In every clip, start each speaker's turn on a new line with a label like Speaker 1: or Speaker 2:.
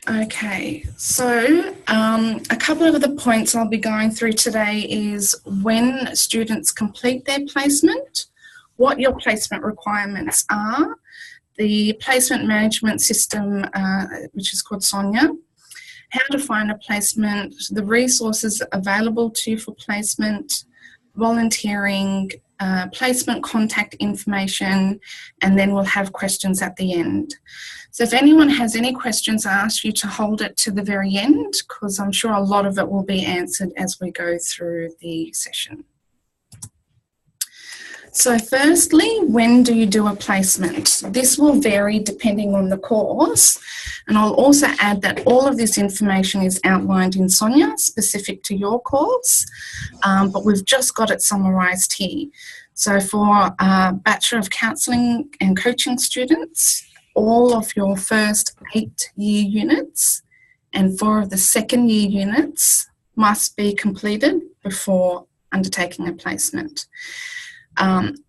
Speaker 1: Okay, so a couple of the points I'll be going through today is when students complete their placement, what your placement requirements are, the placement management system, which is called Sonia, how to find a placement, the resources available to you for placement, volunteering, placement contact information, and then we'll have questions at the end. So if anyone has any questions, I ask you to hold it to the very end, because I'm sure a lot of it will be answered as we go through the session. So firstly, when do you do a placement? This will vary depending on the course, and I'll also add that all of this information is outlined in Sonia, specific to your course, but we've just got it summarised here. So for Bachelor of Counselling and Coaching students, all of your first 8-year units and 4 of the second-year units must be completed before undertaking a placement.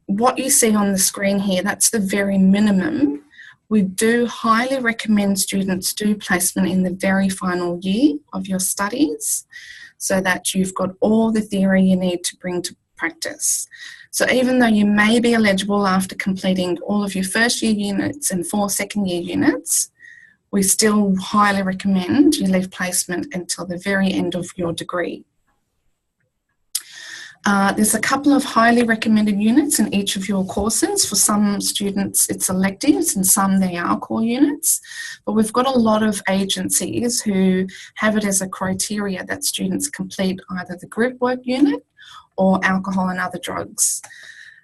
Speaker 1: What you see on the screen here, that's the very minimum. We do highly recommend students do placement in the very final year of your studies so that you've got all the theory you need to bring to practice. So even though you may be eligible after completing all of your first year units and 4 second year units, we still highly recommend you leave placement until the very end of your degree. There's a couple of highly recommended units in each of your courses. For some students it's electives and some they are core units, but we've got a lot of agencies who have it as a criteria that students complete either the group work unit or alcohol and other drugs.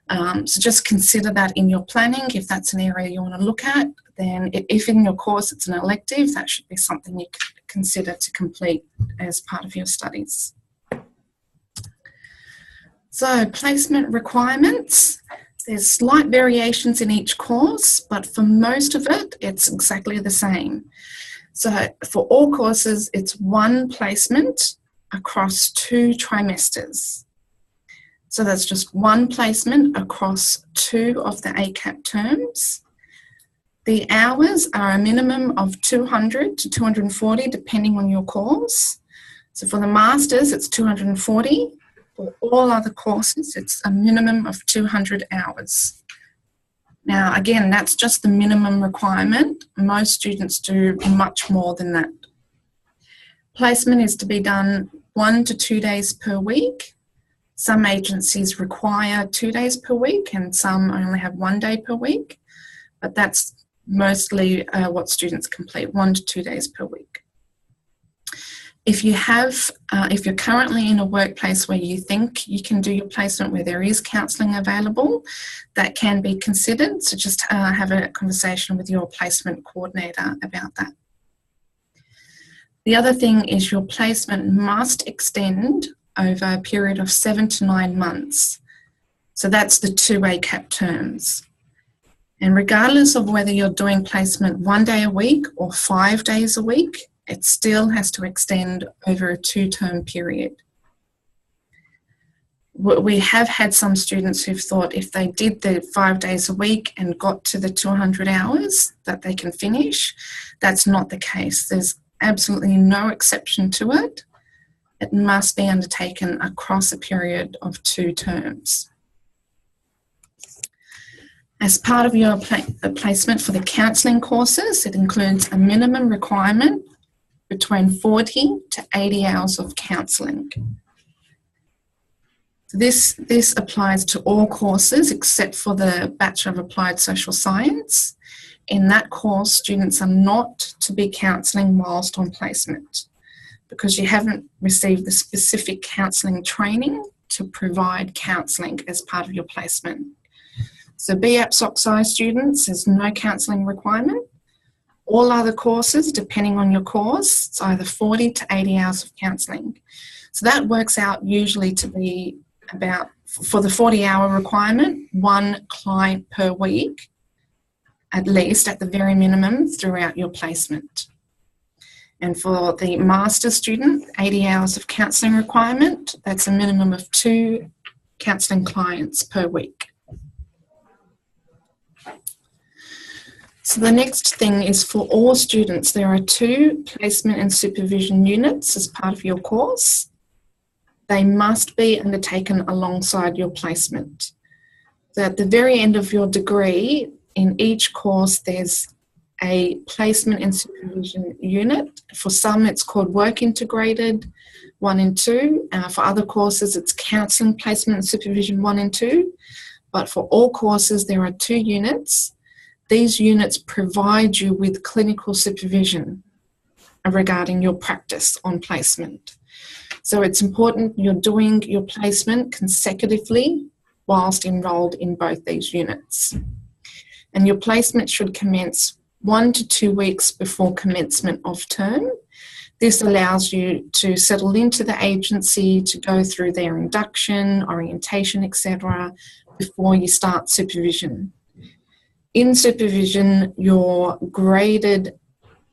Speaker 1: So just consider that in your planning. If that's an area you want to look at, then if in your course it's an elective, that should be something you could consider to complete as part of your studies. So placement requirements, there's slight variations in each course, but for most of it, it's exactly the same. So for all courses, it's 1 placement across 2 trimesters. So that's just 1 placement across 2 of the ACAP terms. The hours are a minimum of 200 to 240, depending on your course. So for the Masters, it's 240. For all other courses, it's a minimum of 200 hours. Now, again, that's just the minimum requirement. Most students do much more than that. Placement is to be done 1 to 2 days per week. Some agencies require 2 days per week and some only have 1 day per week, but that's mostly what students complete, 1 to 2 days per week. If you're currently in a workplace where you think you can do your placement where there is counselling available, that can be considered. So just have a conversation with your placement coordinator about that. The other thing is your placement must extend over a period of 7 to 9 months. So that's the 2 ACAP terms. And regardless of whether you're doing placement 1 day a week or 5 days a week, it still has to extend over a 2-term period. We have had some students who've thought if they did the 5 days a week and got to the 200 hours that they can finish. That's not the case. There's absolutely no exception to it. It must be undertaken across a period of 2 terms. As part of your placement for the counselling courses, it includes a minimum requirement between 40 to 80 hours of counselling. This applies to all courses except for the Bachelor of Applied Social Science. In that course, students are not to be counselling whilst on placement because you haven't received the specific counselling training to provide counselling as part of your placement. So BAPS-OXI students, there's no counselling requirement. All other courses, depending on your course, it's either 40 to 80 hours of counselling. So that works out usually to be about, for the 40-hour requirement, 1 client per week, at least at the very minimum throughout your placement. And for the master's student, 80 hours of counselling requirement, that's a minimum of 2 counselling clients per week. So the next thing is for all students, there are 2 placement and supervision units as part of your course. They must be undertaken alongside your placement. So at the very end of your degree, in each course, there's a placement and supervision unit. For some, it's called work integrated 1 and 2. For other courses, it's counselling, placement and supervision 1 and 2. But for all courses, there are 2 units. These units provide you with clinical supervision regarding your practice on placement. So it's important you're doing your placement consecutively whilst enrolled in both these units. And your placement should commence 1 to 2 weeks before commencement of term. This allows you to settle into the agency, to go through their induction, orientation, etc., before you start supervision. In supervision, you're graded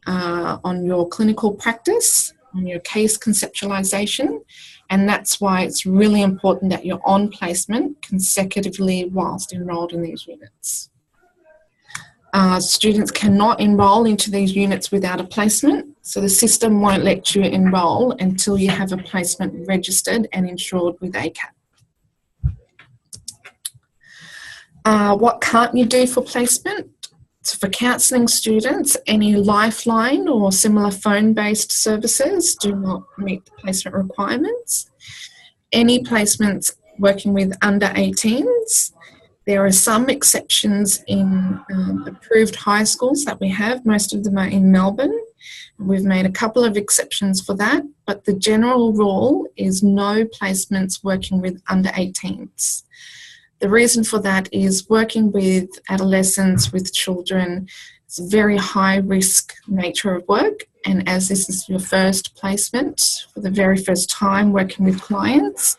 Speaker 1: on your clinical practice, on your case conceptualisation, and that's why it's really important that you're on placement consecutively whilst enrolled in these units. Students cannot enrol into these units without a placement, so the system won't let you enrol until you have a placement registered and insured with ACAP. What can't you do for placement? So for counselling students, any Lifeline or similar phone-based services do not meet the placement requirements. Any placements working with under 18s, there are some exceptions in approved high schools that we have. Most of them are in Melbourne. We've made a couple of exceptions for that, but the general rule is no placements working with under 18s. The reason for that is working with adolescents, with children, it's a very high risk nature of work, and as this is your first placement for the very first time working with clients,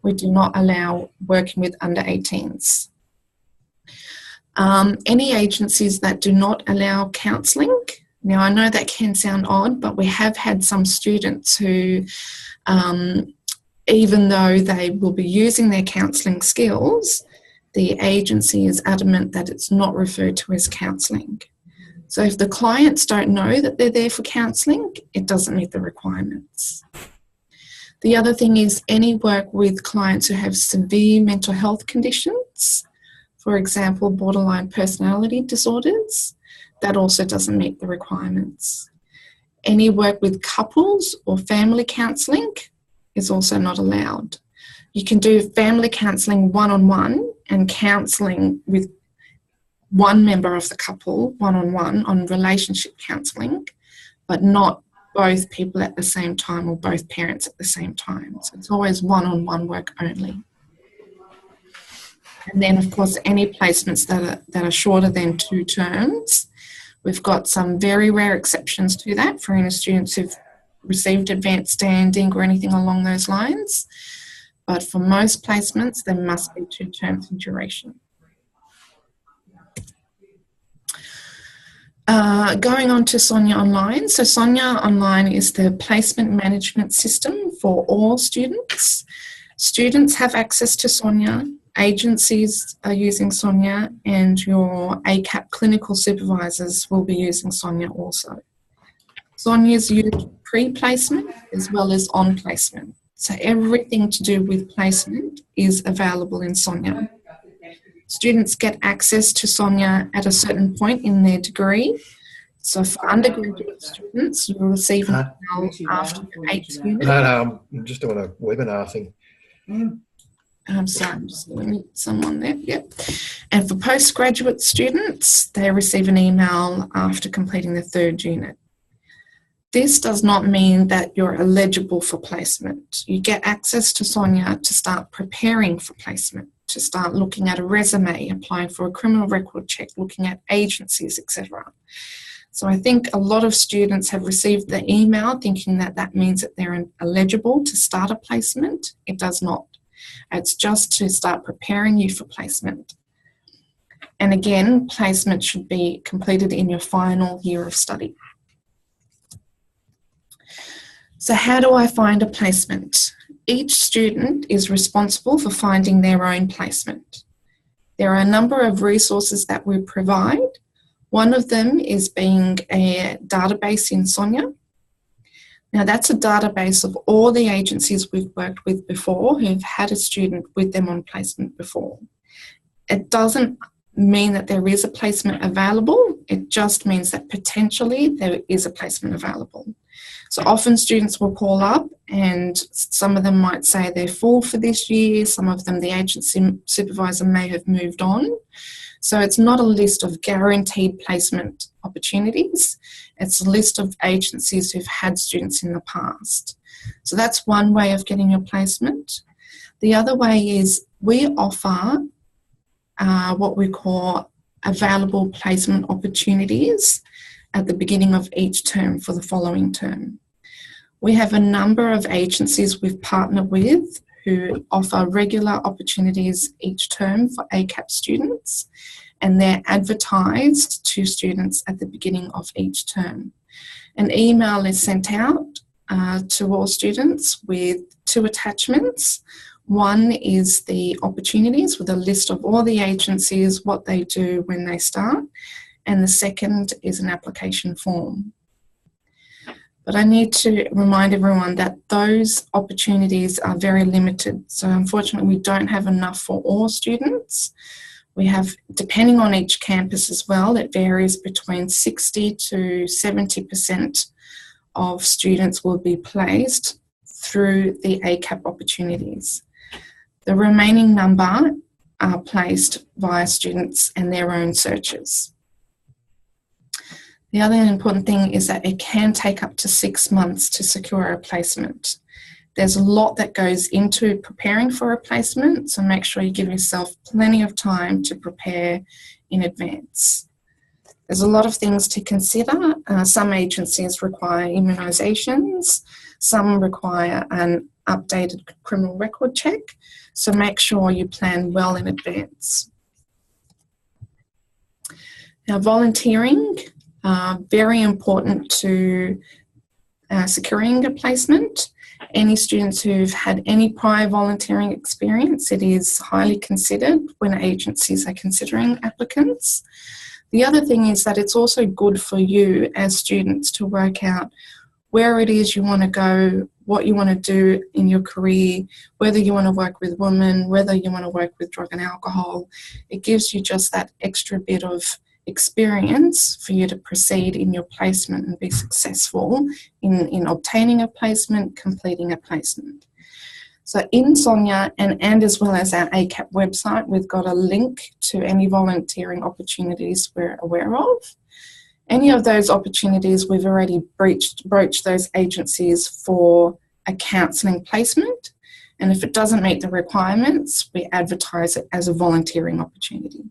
Speaker 1: we do not allow working with under 18s. Any agencies that do not allow counselling, now I know that can sound odd, but we have had some students who even though they will be using their counselling skills, the agency is adamant that it's not referred to as counselling. So if the clients don't know that they're there for counselling, it doesn't meet the requirements. The other thing is any work with clients who have severe mental health conditions, for example, borderline personality disorders, that also doesn't meet the requirements. Any work with couples or family counselling is also not allowed. You can do family counselling one-on-one and counselling with one member of the couple one-on-one on relationship counselling, but not both people at the same time or both parents at the same time. So it's always one-on-one work only. And then, of course, any placements that are shorter than 2 terms, we've got some very rare exceptions to that for any students who've received advanced standing or anything along those lines. But for most placements, there must be 2 terms in duration. Going on to Sonia Online. So Sonia Online is the placement management system for all students. Students have access to Sonia, agencies are using Sonia, and your ACAP clinical supervisors will be using Sonia also. Sonia is used pre-placement as well as on placement. So everything to do with placement is available in Sonia. Students get access to Sonia at a certain point in their degree. So for undergraduate students, you'll receive an email after the 8th unit.
Speaker 2: No, I'm just doing a webinar thing.
Speaker 1: I'm sorry, I'm just going to meet someone there. Yep. And for postgraduate students, they receive an email after completing the 3rd unit. This does not mean that you're eligible for placement. You get access to Sonia to start preparing for placement, to start looking at a resume, applying for a criminal record check, looking at agencies, etc. So I think a lot of students have received the email thinking that that means that they're eligible to start a placement. It does not. It's just to start preparing you for placement. And again, placement should be completed in your final year of study. So how do I find a placement? Each student is responsible for finding their own placement. There are a number of resources that we provide. One of them is being a database in Sonia. Now, that's a database of all the agencies we've worked with before who've had a student with them on placement before. It doesn't mean that there is a placement available, it just means that potentially there is a placement available. So often students will call up and some of them might say they're full for this year, some of them the agency supervisor may have moved on. So it's not a list of guaranteed placement opportunities, it's a list of agencies who've had students in the past. So that's one way of getting your placement. The other way is we offer what we call available placement opportunities at the beginning of each term for the following term. We have a number of agencies we've partnered with who offer regular opportunities each term for ACAP students, and they're advertised to students at the beginning of each term. An email is sent out to all students with 2 attachments. One is the opportunities with a list of all the agencies, what they do when they start, and the second is an application form. But I need to remind everyone that those opportunities are very limited. So unfortunately, we don't have enough for all students. We have, depending on each campus as well, it varies between 60 to 70% of students will be placed through the ACAP opportunities. The remaining number are placed via students and their own searches. The other important thing is that it can take up to 6 months to secure a placement. There's a lot that goes into preparing for a placement, so make sure you give yourself plenty of time to prepare in advance. There's a lot of things to consider. Some agencies require immunisations, some require an updated criminal record check, so make sure you plan well in advance. Now, volunteering, very important to securing a placement. Any students who've had any prior volunteering experience, it is highly considered when agencies are considering applicants. The other thing is that it's also good for you as students to work out where it is you want to go, what you want to do in your career, whether you want to work with women, whether you want to work with drug and alcohol. It gives you just that extra bit of experience for you to proceed in your placement and be successful in obtaining a placement, completing a placement. So in Sonia and as well as our ACAP website, we've got a link to any volunteering opportunities we're aware of. Any of those opportunities, we've already broached those agencies for a counselling placement, and if it doesn't meet the requirements, we advertise it as a volunteering opportunity.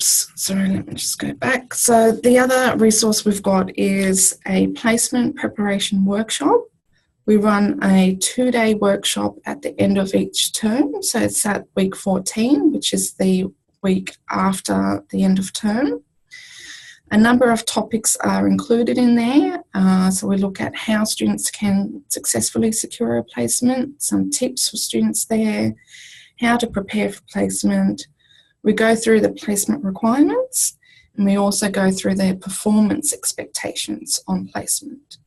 Speaker 1: Sorry, let me just go back. So the other resource we've got is a placement preparation workshop. We run a 2-day workshop at the end of each term. So it's at week 14, which is the week after the end of term. A number of topics are included in there. So we look at how students can successfully secure a placement, some tips for students there, how to prepare for placement. We go through the placement requirements, and we also go through their performance expectations on placement.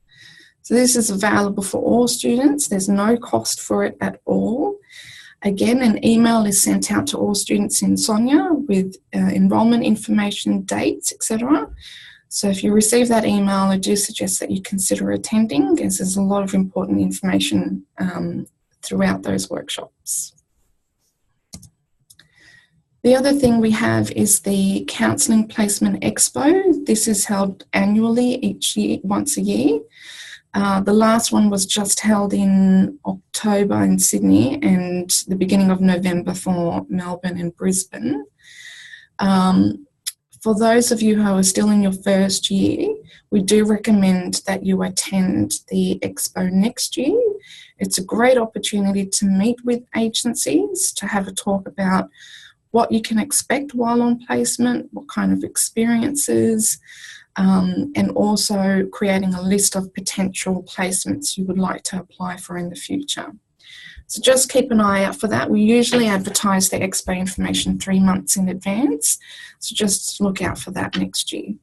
Speaker 1: So this is available for all students. There's no cost for it at all. Again, an email is sent out to all students in Sonia with enrolment information, dates, etc. So if you receive that email, I do suggest that you consider attending, as there's a lot of important information throughout those workshops. The other thing we have is the Counselling Placement Expo. This is held annually each year, once a year. The last one was just held in October in Sydney and the beginning of November for Melbourne and Brisbane. For those of you who are still in your first year, we do recommend that you attend the expo next year. It's a great opportunity to meet with agencies, to have a talk about what you can expect while on placement, what kind of experiences, and also creating a list of potential placements you would like to apply for in the future. So just keep an eye out for that. We usually advertise the expo information 3 months in advance, so just look out for that next year.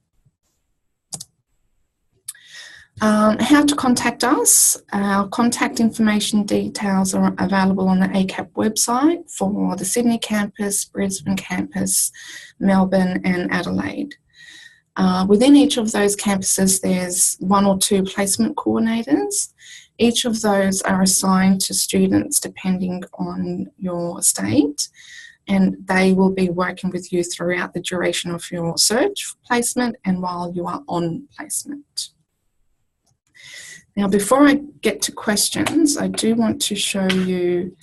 Speaker 1: How to contact us. Our contact information details are available on the ACAP website for the Sydney campus, Brisbane campus, Melbourne and Adelaide. Within each of those campuses, there's 1 or 2 placement coordinators. Each of those are assigned to students depending on your state, and they will be working with you throughout the duration of your search for placement and while you are on placement. Now, before I get to questions, I do want to show you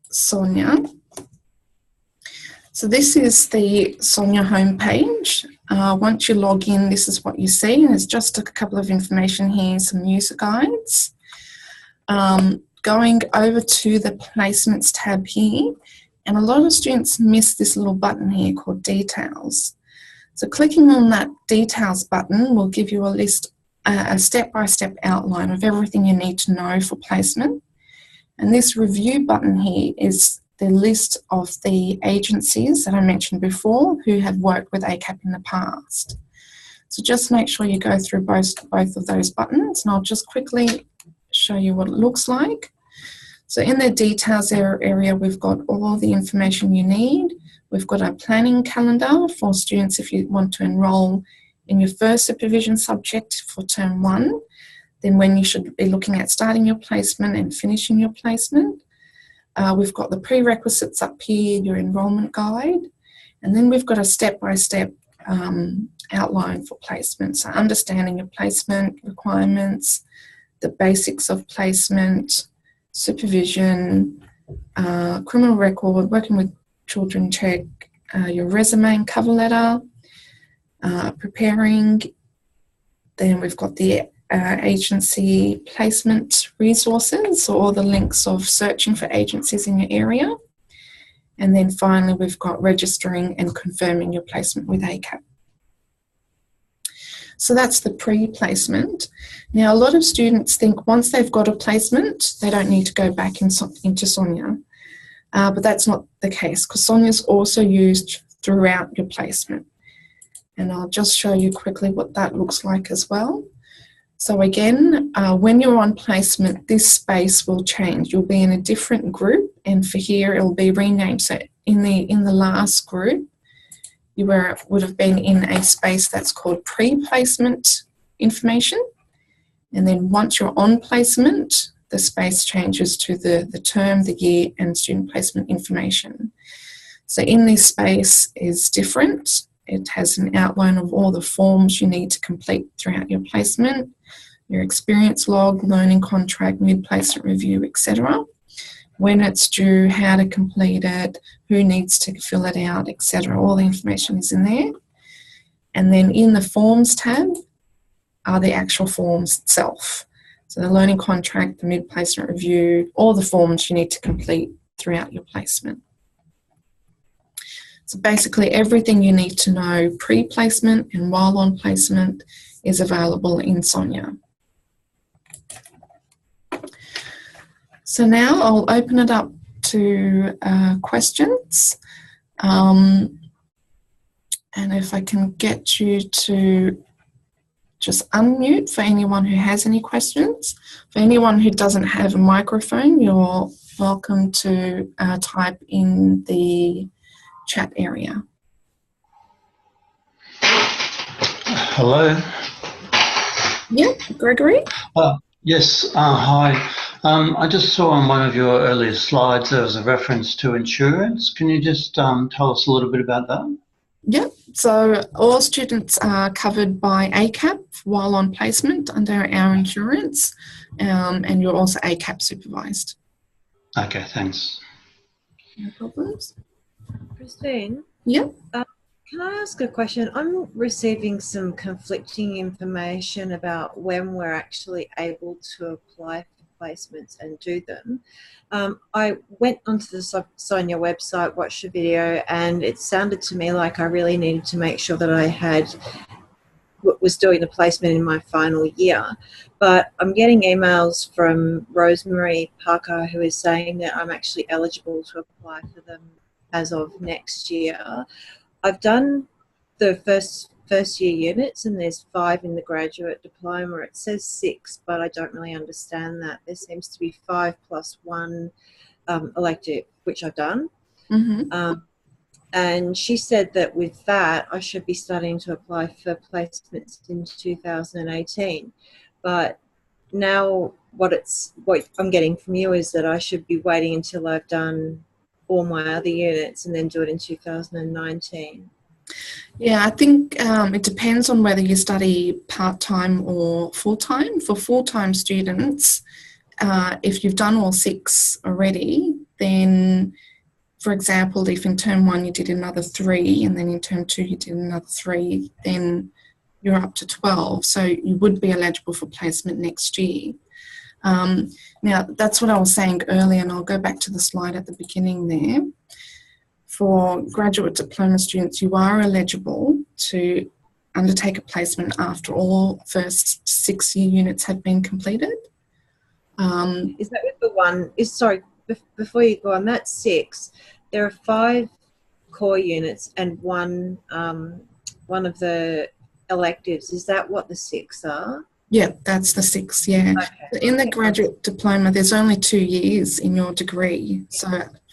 Speaker 1: Sonia. So this is the Sonia homepage. Once you log in, this is what you see. There's just a couple of information here, some user guides. Going over to the placements tab here, and a lot of students miss this little button here called details. So clicking on that details button will give you a step-by-step outline of everything you need to know for placement. And this review button here is the list of the agencies that I mentioned before who have worked with ACAP in the past. So just make sure you go through both of those buttons, and I'll just quickly show you what it looks like. So in the details area, we've got all the information you need. We've got our planning calendar for students if you want to enrol in your first supervision subject for term 1, then when you should be looking at starting your placement and finishing your placement. We've got the prerequisites up here, your enrolment guide, and then we've got a step-by-step outline for placement. So understanding your placement requirements, the basics of placement, supervision, criminal record, working with children check, your resume and cover letter, preparing. Then we've got the agency placement resources, so all the links of searching for agencies in your area. And then finally we've got registering and confirming your placement with ACAP. So that's the pre-placement. Now, a lot of students think once they've got a placement, they don't need to go back into Sonia. But that's not the case, because Sonia is also used throughout your placement. And I'll just show you quickly what that looks like as well. So again, when you're on placement, this space will change. You'll be in a different group, and for here it'll be renamed. So in the last group, you would have been in a space that's called pre-placement information. And then once you're on placement, the space changes to the term, the year, and student placement information. So in this space is different. It has an outline of all the forms you need to complete throughout your placement, your experience log, learning contract, mid-placement review, etc. When it's due, how to complete it, who needs to fill it out, etc. All the information is in there. And then in the forms tab are the actual forms itself. So the learning contract, the mid-placement review, all the forms you need to complete throughout your placement. So basically everything you need to know pre-placement and while on placement is available in Sonia. So now I'll open it up to questions. And if I can get you to just unmute for anyone who has any questions. For anyone who doesn't have a microphone, you're welcome to type in the chat area.
Speaker 3: Hello.
Speaker 1: Yep, Gregory.
Speaker 3: Yes, hi. I just saw on one of your earlier slides there was a reference to insurance. Can you just tell us a little bit about that?
Speaker 1: Yep, so all students are covered by ACAP while on placement under our insurance, and you're also ACAP supervised.
Speaker 3: Okay, thanks.
Speaker 1: No problems.
Speaker 4: Christine?
Speaker 1: Yep.
Speaker 4: Can I ask a question? I'm receiving some conflicting information about when we're actually able to apply for placements and do them. I went onto the Sonia website, watched a video, and it sounded to me like I really needed to make sure that I had was doing the placement in my final year. But I'm getting emails from Rosemary Parker, who is saying that I'm actually eligible to apply for them as of next year. I've done the first year units, and there's 5 in the graduate diploma. It says 6, but I don't really understand that. There seems to be 5 plus 1 elective, which I've done.
Speaker 1: Mm-hmm.
Speaker 4: And she said that with that, I should be starting to apply for placements in 2018. But now what I'm getting from you is that I should be waiting until I've done all my other units and then do it in 2019.
Speaker 1: Yeah, I think it depends on whether you study part-time or full-time. For full-time students, if you've done all 6 already, then, for example, if in term 1 you did another 3 and then in term 2 you did another 3, then you're up to 12. So you would be eligible for placement next year. Now, that's what I was saying earlier, and I'll go back to the slide at the beginning there. For graduate diploma students, you are eligible to undertake a placement after all first 6-year units have been completed.
Speaker 4: Is that with the one? Before you go on, that's 6. There are 5 core units and one of the electives. Is that what the 6 are?
Speaker 1: Yeah, that's the 6, yeah. Okay. In the graduate diploma, there's only 2 years in your degree. So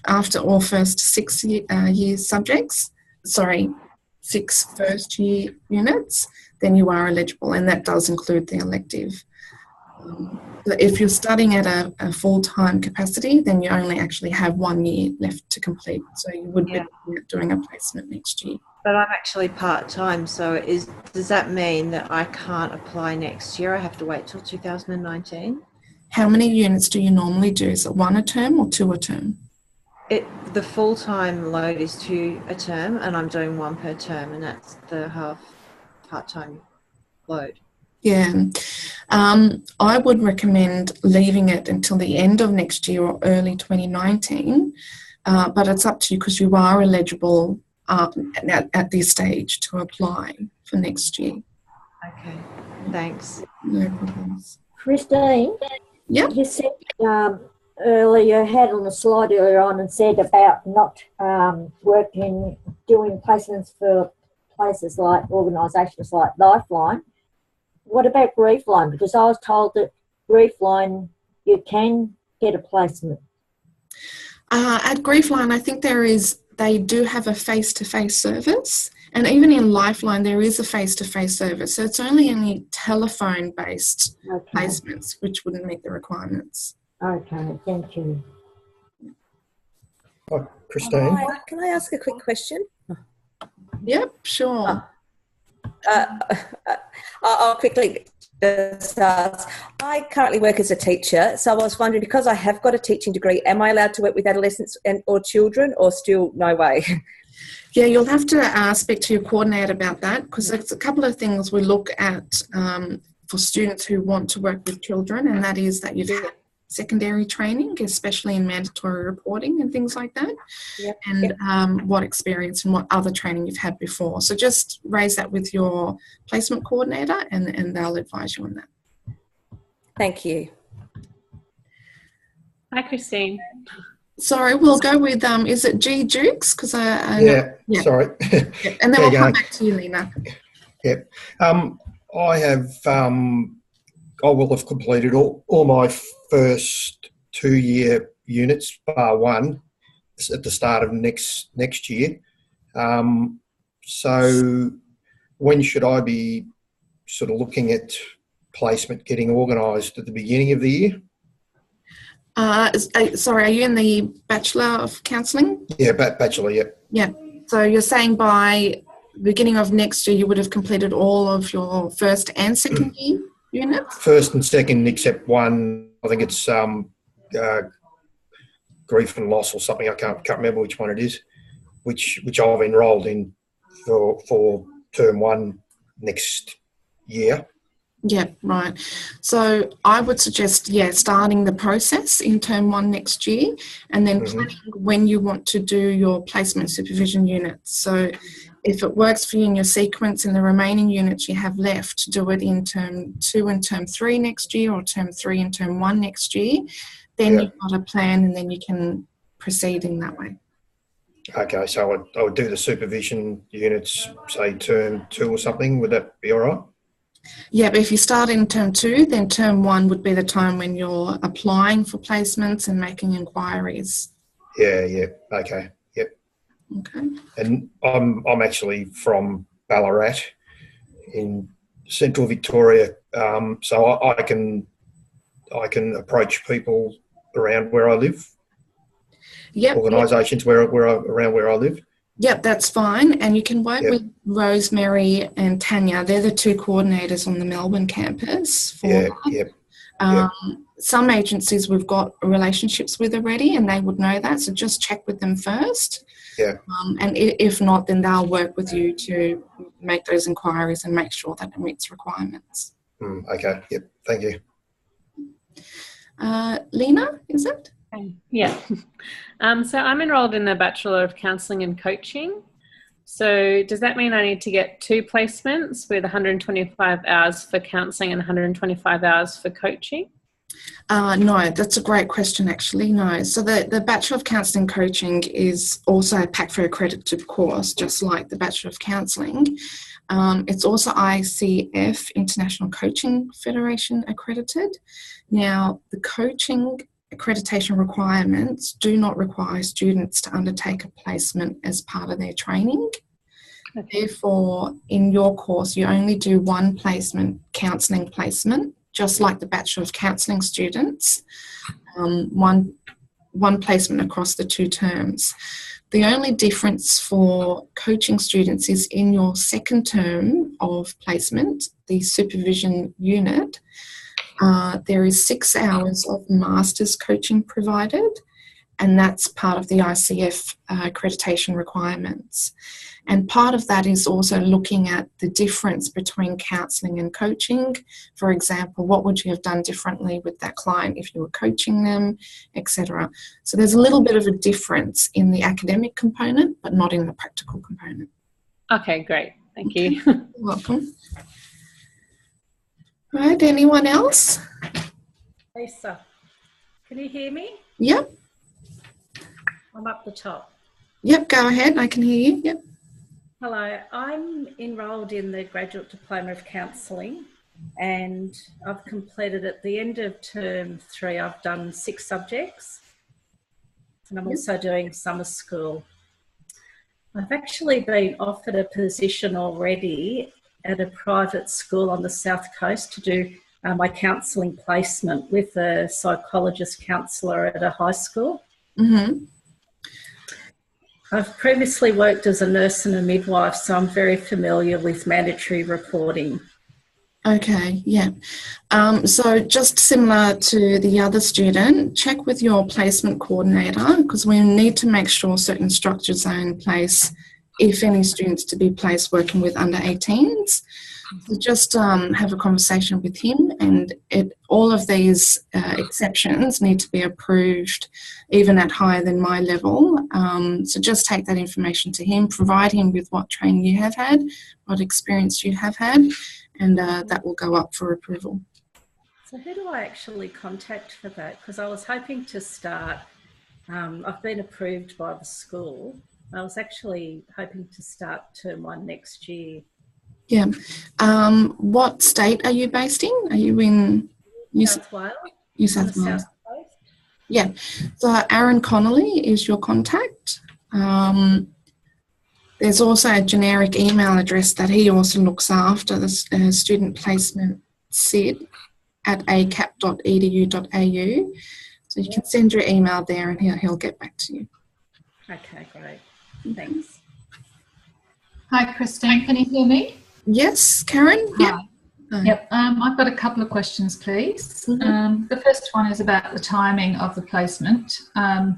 Speaker 1: after all first 6 year subjects, 6 first year units, then you are eligible, and that does include the elective. But if you're studying at a full-time capacity, then you only actually have 1 year left to complete. So you would be doing a placement next year.
Speaker 4: But I'm actually part-time, so does that mean that I can't apply next year? I have to wait till 2019?
Speaker 1: How many units do you normally do? Is it 1 a term or 2 a term?
Speaker 4: The full-time load is 2 a term, and I'm doing 1 per term, and that's the half part-time load.
Speaker 1: Yeah. I would recommend leaving it until the end of next year or early 2019, but it's up to you because you are eligible at this stage to apply for next year.
Speaker 4: Okay, thanks.
Speaker 1: No problems.
Speaker 5: Christine?
Speaker 1: Yep.
Speaker 5: You said earlier, had on the slide earlier on and said about not doing placements for places like organisations like Lifeline. What about GriefLine? Because I was told that GriefLine, you can get a placement.
Speaker 1: At GriefLine, I think they do have a face-to-face service, and even in Lifeline there is a face-to-face service, so it's only any telephone-based placements which wouldn't meet the requirements.
Speaker 5: Okay, thank you.
Speaker 2: Oh, Christine?
Speaker 6: Hi, can I ask a quick question?
Speaker 1: Yep, sure.
Speaker 6: I'll quickly just ask. I currently work as a teacher, so I was wondering, because I have got a teaching degree, am I allowed to work with adolescents or children, or still no way?
Speaker 1: Yeah, you'll have to speak to your coordinator about that, because there's a couple of things we look at for students who want to work with children, and that is that you've had secondary training, especially in mandatory reporting and things like that, and what experience and what other training you've had before. So just raise that with your placement coordinator and they'll advise you on that.
Speaker 6: Thank you.
Speaker 7: Hi, Christine.
Speaker 1: Sorry, we'll go with, is it G. Jukes? Because
Speaker 2: sorry.
Speaker 1: Yeah. And then we'll come back to you, Lena.
Speaker 2: Yep. I will have completed all my first 2-year units, bar 1, at the start of next year. So when should I be sort of looking at placement getting organised? At the beginning of the year?
Speaker 1: Sorry, are you in the Bachelor of Counselling?
Speaker 2: Yeah, Bachelor, yeah.
Speaker 1: Yeah. So you're saying by the beginning of next year you would have completed all of your first and second year units?
Speaker 2: First and second, except one. I think it's grief and loss or something. I can't remember which one it is. Which I've enrolled in for term 1 next year.
Speaker 1: Yeah, right. So I would suggest, starting the process in term 1 next year, and then planning when you want to do your placement supervision units. So if it works for you in your sequence and the remaining units you have left, do it in term 2 and term 3 next year, or term 3 and term 1 next year. Then you've got a plan, and then you can proceed in that way.
Speaker 2: Okay, so I would do the supervision units, say term 2 or something. Would that be all right?
Speaker 1: Yeah, but if you start in term 2, then term 1 would be the time when you're applying for placements and making inquiries.
Speaker 2: Yeah, okay, yep.
Speaker 1: Okay.
Speaker 2: And I'm actually from Ballarat in central Victoria, so I can approach people around where I live.
Speaker 1: Yep.
Speaker 2: Organisations around where I live.
Speaker 1: Yep, that's fine. And you can work with Rosemary and Tanya. They're the 2 coordinators on the Melbourne campus for that. Some agencies we've got relationships with already, and they would know that. So just check with them first.
Speaker 2: Yeah.
Speaker 1: And if not, then they'll work with you to make those inquiries and make sure that it meets requirements.
Speaker 2: Okay. Yep. Thank you.
Speaker 1: Lena, is it?
Speaker 7: Yeah. So I'm enrolled in the Bachelor of Counselling and Coaching. So does that mean I need to get 2 placements with 125 hours for counselling and 125 hours for coaching?
Speaker 1: No, that's a great question, actually. No. So the Bachelor of Counselling and Coaching is also a PACFA accredited course, just like the Bachelor of Counselling. It's also ICF, International Coaching Federation accredited. Now, the coaching accreditation requirements do not require students to undertake a placement as part of their training. Okay. Therefore, in your course, you only do 1 placement, counselling placement, just like the Bachelor of Counselling students, one placement across the 2 terms. The only difference for coaching students is in your 2nd term of placement, the supervision unit, there is 6 hours of master's coaching provided, and that's part of the ICF accreditation requirements. And part of that is also looking at the difference between counselling and coaching. For example, what would you have done differently with that client if you were coaching them, etc. So there's a little bit of a difference in the academic component, but not in the practical component.
Speaker 7: Okay, great. Thank you.
Speaker 1: You're welcome. Right, anyone else?
Speaker 8: Lisa, can you hear me?
Speaker 1: Yep.
Speaker 8: I'm up the top.
Speaker 1: Yep, go ahead. I can hear you. Yep.
Speaker 8: Hello, I'm enrolled in the Graduate Diploma of Counselling, and I've completed at the end of term 3, I've done 6 subjects, and I'm also doing summer school. I've actually been offered a position already at a private school on the South Coast to do my counselling placement with a psychologist counsellor at a high school.
Speaker 1: Mm-hmm.
Speaker 8: I've previously worked as a nurse and a midwife, so I'm very familiar with mandatory reporting.
Speaker 1: Okay, yeah. So just similar to the other student, check with your placement coordinator, because we need to make sure certain structures are in place if any students to be placed working with under 18s. So just have a conversation with him, and all of these exceptions need to be approved even at higher than my level. So just take that information to him, provide him with what training you have had, what experience you have had, and that will go up for approval.
Speaker 8: So who do I actually contact for that? Because I was hoping to start, I've been approved by the school. I was actually hoping to start term 1 next year.
Speaker 1: Yeah. What state are you based in? Are you in
Speaker 8: New South Wales?
Speaker 1: New South Wales. South Coast. Yeah. So Aaron Connolly is your contact. There's also a generic email address that he also looks after, the student placement sid at acap.edu.au. So you can send your email there and he'll get back to you.
Speaker 8: Okay, great. Thanks.
Speaker 9: Hi, Christine. Can you hear me?
Speaker 1: Yes, Karen?
Speaker 9: Hi. Yep. I've got a couple of questions, please.
Speaker 1: Mm-hmm.
Speaker 9: The first one is about the timing of the placement. I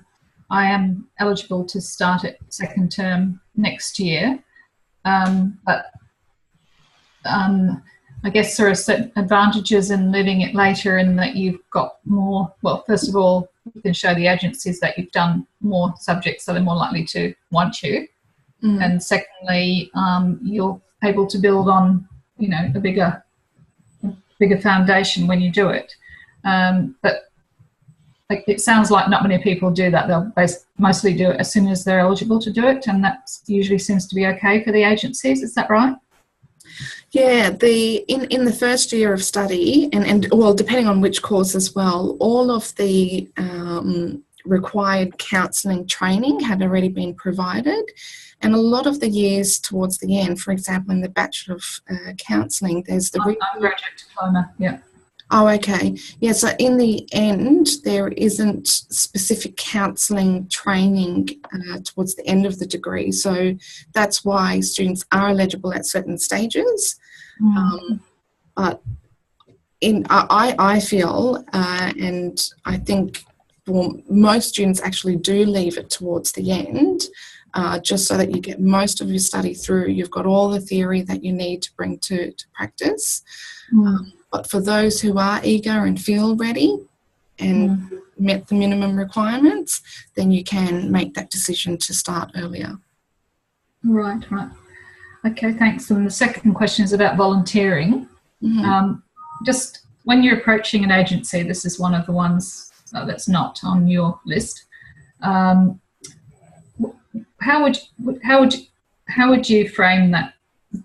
Speaker 9: am eligible to start at 2nd term next year, but I I guess there are certain advantages in leaving it later in that you've got more, well, first of all, you can show the agencies that you've done more subjects, so they're more likely to want you. And secondly, you're able to build on, you know, a bigger foundation when you do it. But like, it sounds like not many people do that. They'll mostly do it as soon as they're eligible to do it, and that usually seems to be okay for the agencies. Is that right?
Speaker 1: Yeah, in the first year of study, and well, depending on which course as well, all of the required counselling training had already been provided. And a lot of the years towards the end, for example, in the Bachelor of Counselling, there's the...
Speaker 9: Graduate diploma, yeah.
Speaker 1: Oh, okay. Yeah, so in the end, there isn't specific counselling training towards the end of the degree. So that's why students are eligible at certain stages. But I feel, and I think most students actually do leave it towards the end, just so that you get most of your study through. You've got all the theory that you need to bring to practice. But for those who are eager and feel ready and met the minimum requirements, then you can make that decision to start earlier.
Speaker 9: Right. Okay, thanks. And the second question is about volunteering. Just when you're approaching an agency, this is one of the ones that's not on your list. How would you frame that?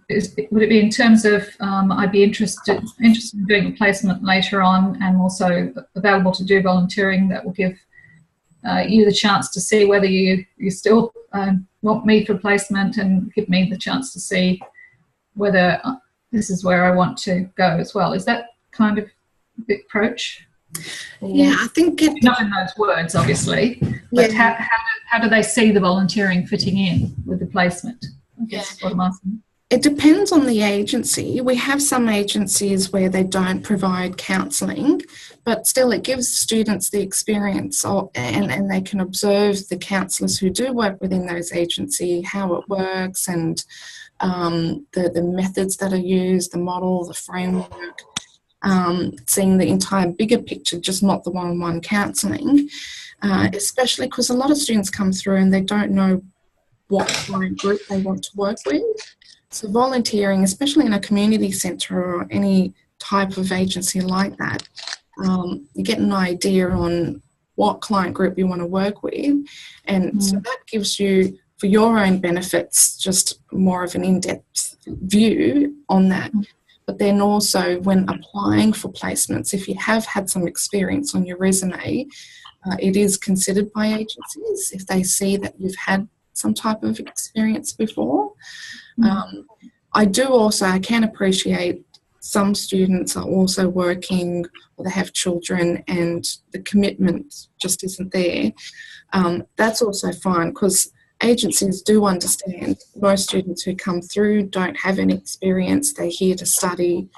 Speaker 9: Would it be in terms of I'd be interested in doing a placement later on, and also available to do volunteering that will give you the chance to see whether you still want me for placement, and give me the chance to see whether this is where I want to go as well? Is that kind of the approach?
Speaker 1: Yeah, I think
Speaker 9: not in those words, obviously, but how do they see the volunteering fitting in with the placement? I guess is what I'm asking.
Speaker 1: It depends on the agency. We have some agencies where they don't provide counselling, but still it gives students the experience and they can observe the counsellors who do work within those agencies, how it works, and the methods that are used, the model, the framework, seeing the entire bigger picture, just not the one-on-one counselling, especially because a lot of students come through and they don't know what client group they want to work with. So volunteering, especially in a community centre or any type of agency like that, you get an idea on what client group you want to work with, and so that gives you, for your own benefits, just more of an in-depth view on that. But then also when applying for placements, if you have had some experience on your resume, it is considered by agencies if they see that you've had some type of experience before. I can appreciate some students are also working, or they have children and the commitment just isn't there. That's also fine, because agencies do understand most students who come through don't have any experience. They're here to study,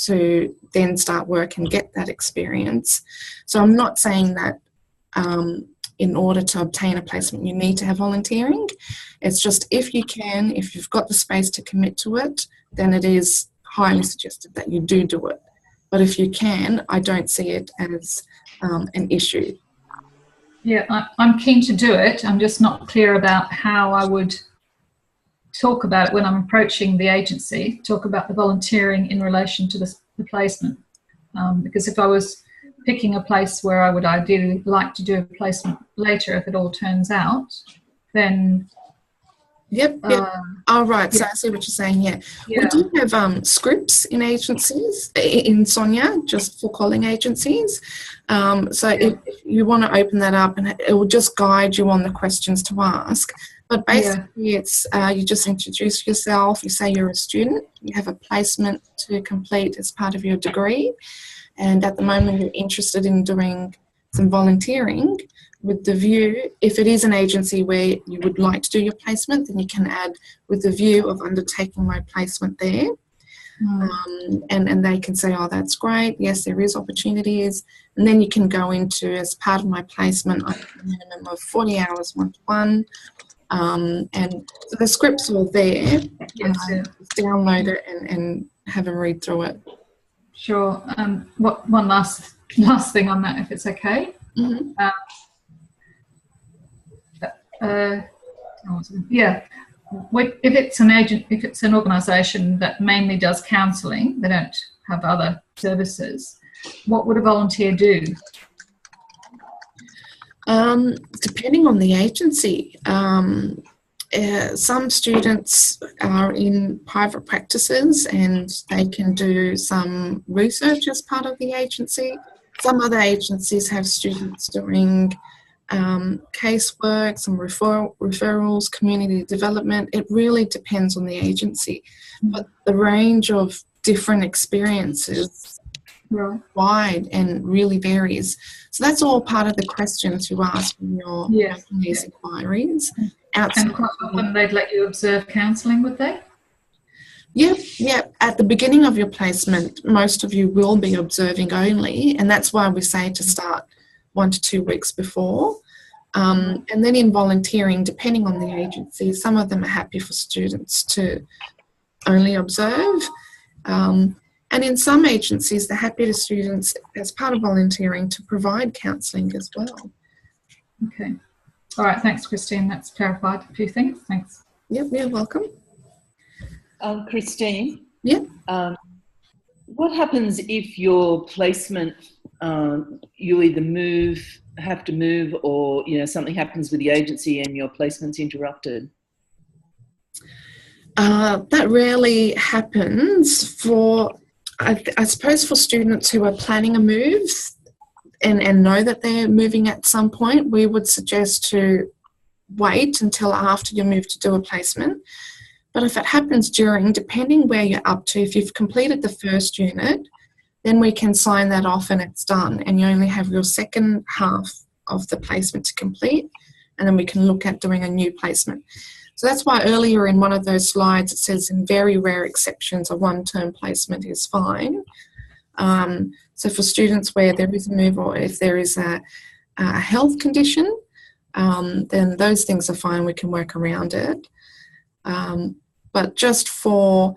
Speaker 1: to then start work and get that experience. So I'm not saying that in order to obtain a placement you need to have volunteering. It's just if you've got the space to commit to it, then it is highly suggested that you do it. But if you can, I don't see it as an issue.
Speaker 9: Yeah, I'm keen to do it. I'm just not clear about how I would talk about it when I'm approaching the agency, talk about the volunteering in relation to the placement. Because if I was picking a place where I would ideally like to do a placement later, if it all turns out, then...
Speaker 1: Yep. Oh, right. So I see what you're saying. Yeah. We do have scripts in agencies, in Sonia, just for calling agencies. So if you want to open that up, and it will just guide you on the questions to ask. But basically, it's you just introduce yourself. You say you're a student. You have a placement to complete as part of your degree, and at the moment you're interested in doing some volunteering. With the view, if it is an agency where you would like to do your placement, then you can add with the view of undertaking my placement there. And they can say, oh, that's great. Yes, there is opportunities. And then you can go into, as part of my placement, I have a minimum of 40 hours one-to-one. And so the script's all there. Download it have a read through it.
Speaker 9: Sure. One last thing on that, if it's okay.
Speaker 1: Mm-hmm.
Speaker 9: If it's an organisation that mainly does counselling, they don't have other services, what would a volunteer do?
Speaker 1: Depending on the agency. Some students are in private practices and they can do some research as part of the agency. Some other agencies have students doing casework, some referrals, community development. It really depends on the agency. But the range of different experiences is wide and really varies. So that's all part of the questions you ask when you're making these inquiries.
Speaker 9: And quite often they'd let you observe counselling, would they?
Speaker 1: Yep. At the beginning of your placement, most of you will be observing only, and that's why we say to start 1 to 2 weeks before. And then in volunteering, depending on the agency, some of them are happy for students to only observe. And in some agencies, they're happy to students, as part of volunteering, to provide counselling as well.
Speaker 9: Okay. All right. Thanks, Christine. That's clarified a few things. Thanks.
Speaker 1: Yep, you're welcome.
Speaker 10: Christine?
Speaker 1: Yep.
Speaker 10: What happens if your placement, you either have to move, or something happens with the agency and your placement's interrupted?
Speaker 1: That rarely happens I suppose for students who are planning a move and know that they're moving at some point. We would suggest to wait until after you move to do a placement. But if it happens during, depending where you're up to, if you've completed the first unit, then we can sign that off and it's done, and you only have your second half of the placement to complete, and then we can look at doing a new placement. So that's why earlier in one of those slides it says in very rare exceptions a one-term placement is fine. So for students where there is a move, or if there is a health condition, then those things are fine, we can work around it. But just for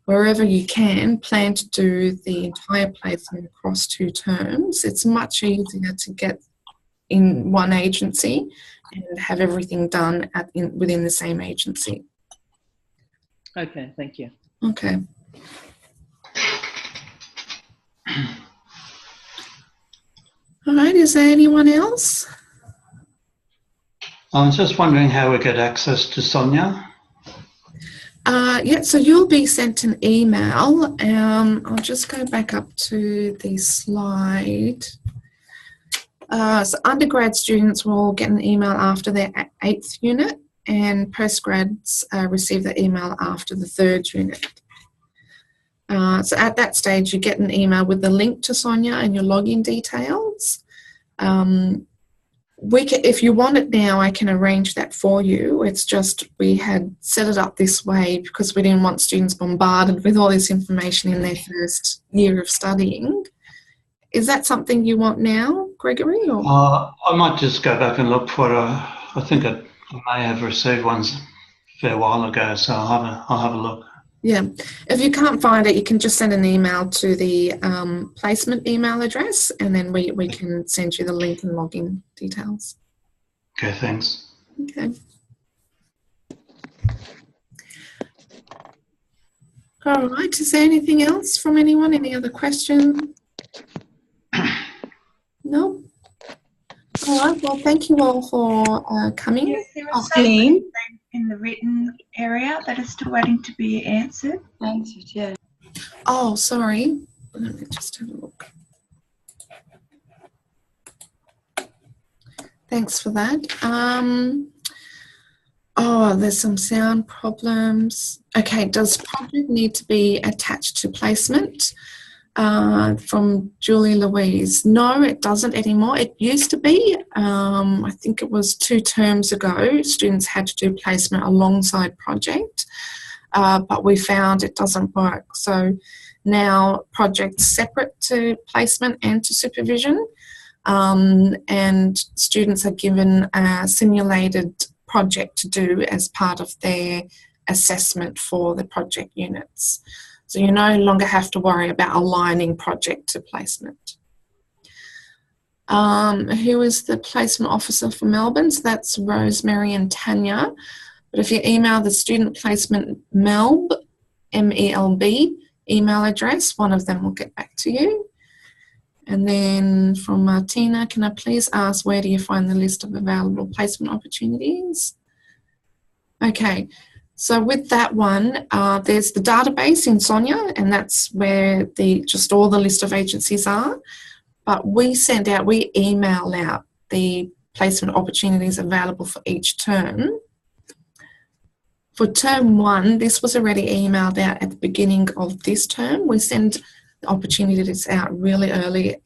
Speaker 1: wherever you can, plan to do the entire placement across 2 terms. It's much easier to get in one agency and have everything done within the same agency.
Speaker 10: Okay, thank you.
Speaker 1: Okay. All right, is there anyone else?
Speaker 3: I was just wondering how we get access to Sonia.
Speaker 1: So you'll be sent an email. I'll just go back up to the slide. So undergrad students will get an email after their 8th unit, and postgrads receive the email after the 3rd unit. So at that stage, you get an email with the link to Sonia and your login details. If you want it now, I can arrange that for you. It's just we had set it up this way because we didn't want students bombarded with all this information in their first year of studying. Is that something you want now, Gregory? Or?
Speaker 3: I might just go back and look for it. I think I may have received ones a fair while ago, so I'll have a look.
Speaker 1: Yeah. If you can't find it, you can just send an email to the placement email address, and then we can send you the link and login details.
Speaker 3: Okay, thanks.
Speaker 1: Okay. All right. Is there anything else from anyone? Any other questions? No? All right. Well, thank you all for coming.
Speaker 11: Yes, there is something in the written area that is still waiting to be answered.
Speaker 1: Yeah. Oh, sorry. Let me just have a look. Thanks for that. There's some sound problems. Okay, does project need to be attached to placement? From Julie Louise. No, it doesn't anymore. It used to be. I think it was 2 terms ago, students had to do placement alongside project, but we found it doesn't work. So now project's separate to placement and to supervision, and students are given a simulated project to do as part of their assessment for the project units. So you no longer have to worry about aligning project to placement. Who is the placement officer for Melbourne? So that's Rosemary and Tanya. But if you email the student placement MELB, M-E-L-B, email address, one of them will get back to you. And then from Martina, can I please ask, where do you find the list of available placement opportunities? Okay, so with that one, there's the database in Sonia, and that's where just all the list of agencies are. But we email out the placement opportunities available for each term. For term 1, this was already emailed out at the beginning of this term. We send the opportunities out really early,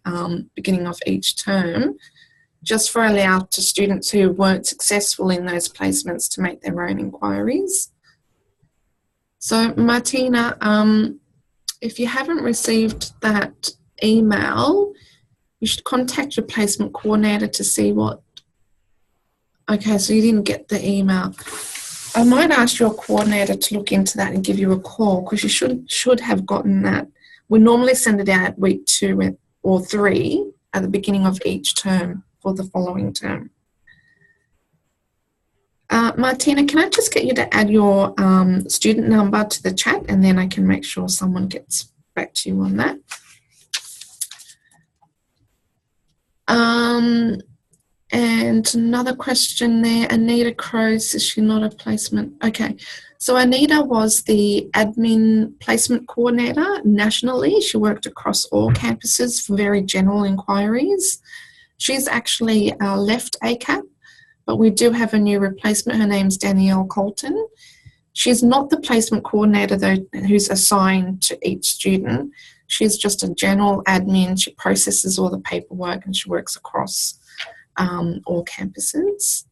Speaker 1: beginning of each term, just for allow to students who weren't successful in those placements to make their own inquiries. So Martina, if you haven't received that email, you should contact your placement coordinator to see what... Okay, so you didn't get the email. I might ask your coordinator to look into that and give you a call, because you should have gotten that. We normally send it out at week 2 or 3 at the beginning of each term for the following term. Martina, can I just get you to add your student number to the chat, and then I can make sure someone gets back to you on that. And another question there, Anita Crows, is she not a placement? Okay, so Anita was the admin placement coordinator nationally. She worked across all campuses for very general inquiries. She's actually left ACAP, but we do have a new replacement. Her name's Danielle Colton. She's not the placement coordinator though, who's assigned to each student. She's just a general admin. She processes all the paperwork and she works across all campuses.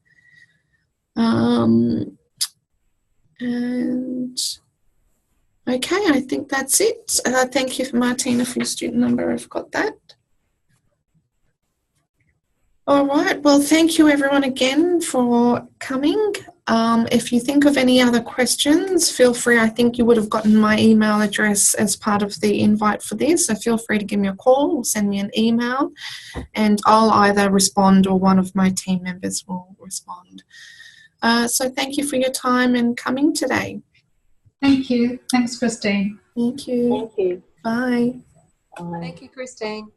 Speaker 1: And okay, I think that's it. Thank you, Martina, for your student number. I've got that. All right, well, thank you everyone again for coming. If you think of any other questions, feel free. I think you would have gotten my email address as part of the invite for this, so feel free to give me a call or send me an email, and I'll either respond or one of my team members will respond. So thank you for your time and coming today.
Speaker 9: Thank you. Thanks, Christine.
Speaker 1: Thank you.
Speaker 5: Thank you.
Speaker 1: Bye.
Speaker 5: Bye.
Speaker 6: Thank you, Christine.